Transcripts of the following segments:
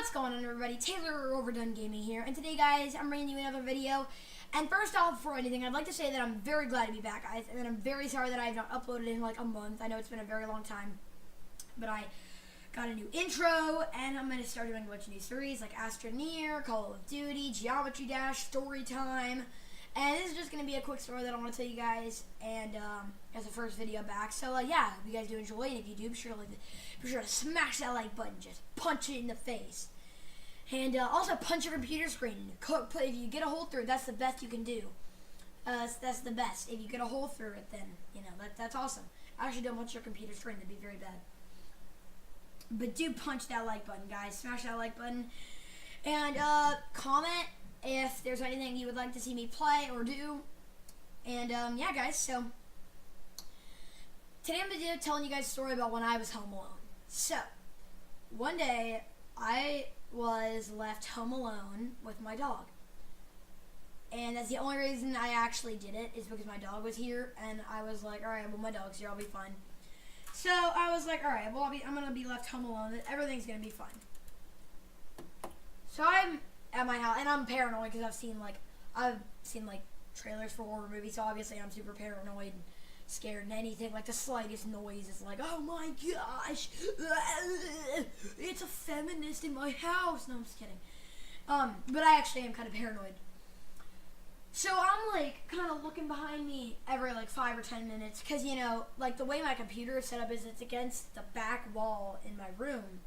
What's going on, everybody? Taylor Overdone Gaming here, and today, guys, I'm bringing you another video. And first off, before anything, I'd like to say that I'm very glad to be back, guys, and I'm very sorry that I have not uploaded in like a month. I know it's been a very long time, but I got a new intro, and I'm going to start doing a bunch of new series like Astroneer, Call of Duty, Geometry Dash, Story Time, and this is just going to be a quick story that I want to tell you guys, and as the first video back. So yeah, if you guys do enjoy, and if you do, be sure to smash that like button, just punch it in the face. And also punch your computer screen. If you get a hole through it, that's the best you can do. That's the best. If you get a hole through it, then, you know, that's awesome. Actually, don't punch your computer screen. That'd be very bad. But do punch that like button, guys. Smash that like button. And comment if there's anything you would like to see me play or do. And yeah, guys, so today I'm going to be telling you guys a story about when I was home alone. So, one day, I was left home alone with my dog. And that's the only reason I actually did it, is because my dog was here, and I was like, alright, well, my dog's here, I'll be fine. So I was like, alright, well, I'm gonna be left home alone, everything's gonna be fine. So I'm at my house, and I'm paranoid because I've seen trailers for horror movies, so obviously I'm super paranoid and scared, and anything like the slightest noise is like, oh my gosh, it's a feminist in my house. No, I'm just kidding. But I actually am kind of paranoid. So I'm like kind of looking behind me every like 5 or 10 minutes, because, you know, like the way my computer is set up is it's against the back wall in my room.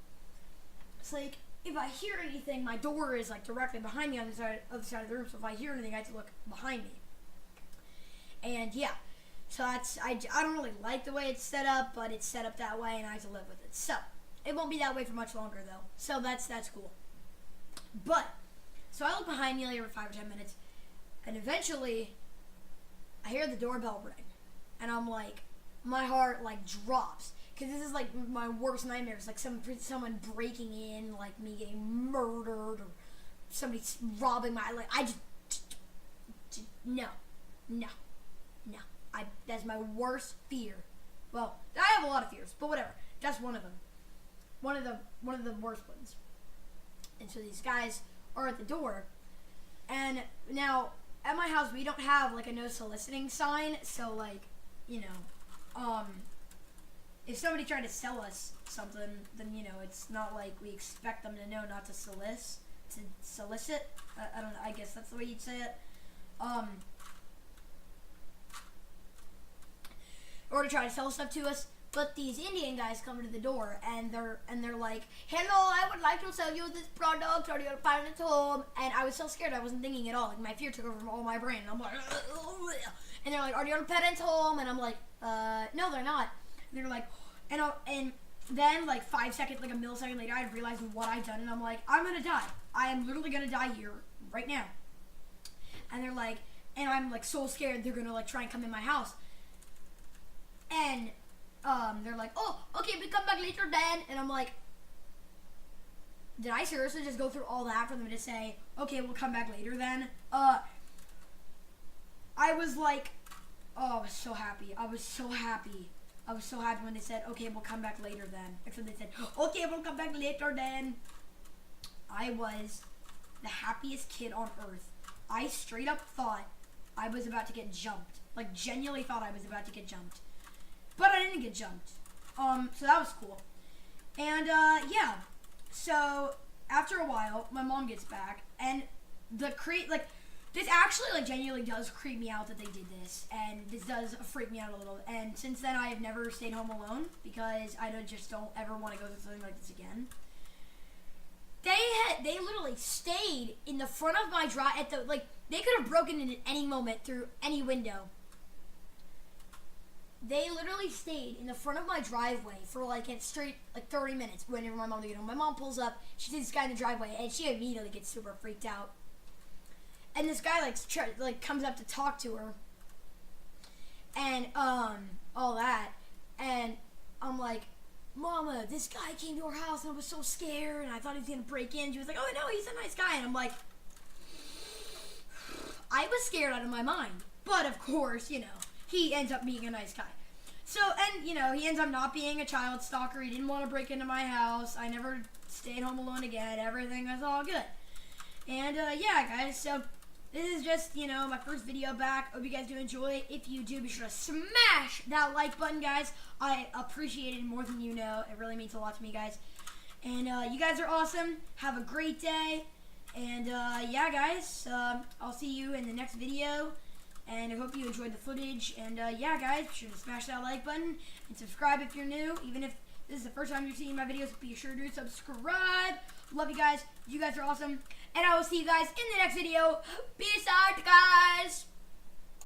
It's like if I hear anything, my door is like directly behind me on the other side of the room, so if I hear anything, I have to look behind me. And yeah. So I don't really like the way it's set up, but it's set up that way, and I have to live with it. So it won't be that way for much longer, though. So that's cool. But so I look behind me like every 5 or 10 minutes, and eventually I hear the doorbell ring, and I'm like, my heart like drops, because this is like my worst nightmare. It's like someone breaking in, like me getting murdered, or somebody robbing my no. That's my worst fear. Well, I have a lot of fears, but whatever. That's one of them. One of the worst ones. And so these guys are at the door. And now, at my house, we don't have like a no soliciting sign. So like, you know, if somebody tried to sell us something, then, you know, it's not like we expect them to know not to solicit. I don't know. I guess that's the way you'd say it. Or to try to sell stuff to us. But these Indian guys come to the door, and they're like, hello, I would like to sell you this product, or your parents' home. And I was so scared, I wasn't thinking at all. Like, my fear took over all my brain. And I'm like, and they're like, are your parents home? And I'm like, no, they're not. And they're like, and then like 5 seconds, like a millisecond later, I realized what I'd done, and I'm like, I'm gonna die. I am literally gonna die here right now. And they're like, and I'm like so scared they're gonna like try and come in my house. And they're like, oh, okay, we come back later then. And I'm like, did I seriously just go through all that for them to say, okay, we'll come back later then? I was like, oh, I was so happy. I was so happy when they said, okay, we'll come back later then. After they said, okay, we'll come back later then. I was the happiest kid on earth. I straight up thought I was about to get jumped. Like, genuinely thought I was about to get jumped. But I didn't get jumped. So that was cool. And, yeah. So, after a while, my mom gets back, and this actually, like, genuinely does creep me out that they did this, and this does freak me out a little. And since then, I have never stayed home alone, because I just don't ever want to go through something like this again. They literally stayed in the front of my they could have broken in at any moment through any window. They literally stayed in the front of my driveway for like a straight 30 minutes whenever my mom would get home. My mom pulls up, she sees this guy in the driveway, and she immediately gets super freaked out. And this guy comes up to talk to her, and all that, and I'm like, Mama, this guy came to our house, and I was so scared, and I thought he was gonna break in. She was like, oh no, he's a nice guy. And I'm like, I was scared out of my mind, but of course, you know, he ends up being a nice guy. So, and, you know, he ends up not being a child stalker. He didn't want to break into my house. I never staying home alone again. Everything is all good. And yeah, guys, so this is just, you know, my first video back. Hope you guys do enjoy. If you do, be sure to smash that like button, guys. I appreciate it more than you know. It really means a lot to me, guys. And you guys are awesome. Have a great day. And yeah, guys, I'll see you in the next video. And I hope you enjoyed the footage. And yeah, guys, be sure to smash that like button and subscribe if you're new. Even if this is the first time you're seeing my videos, be sure to subscribe. Love you guys. You guys are awesome. And I will see you guys in the next video. Peace out, guys.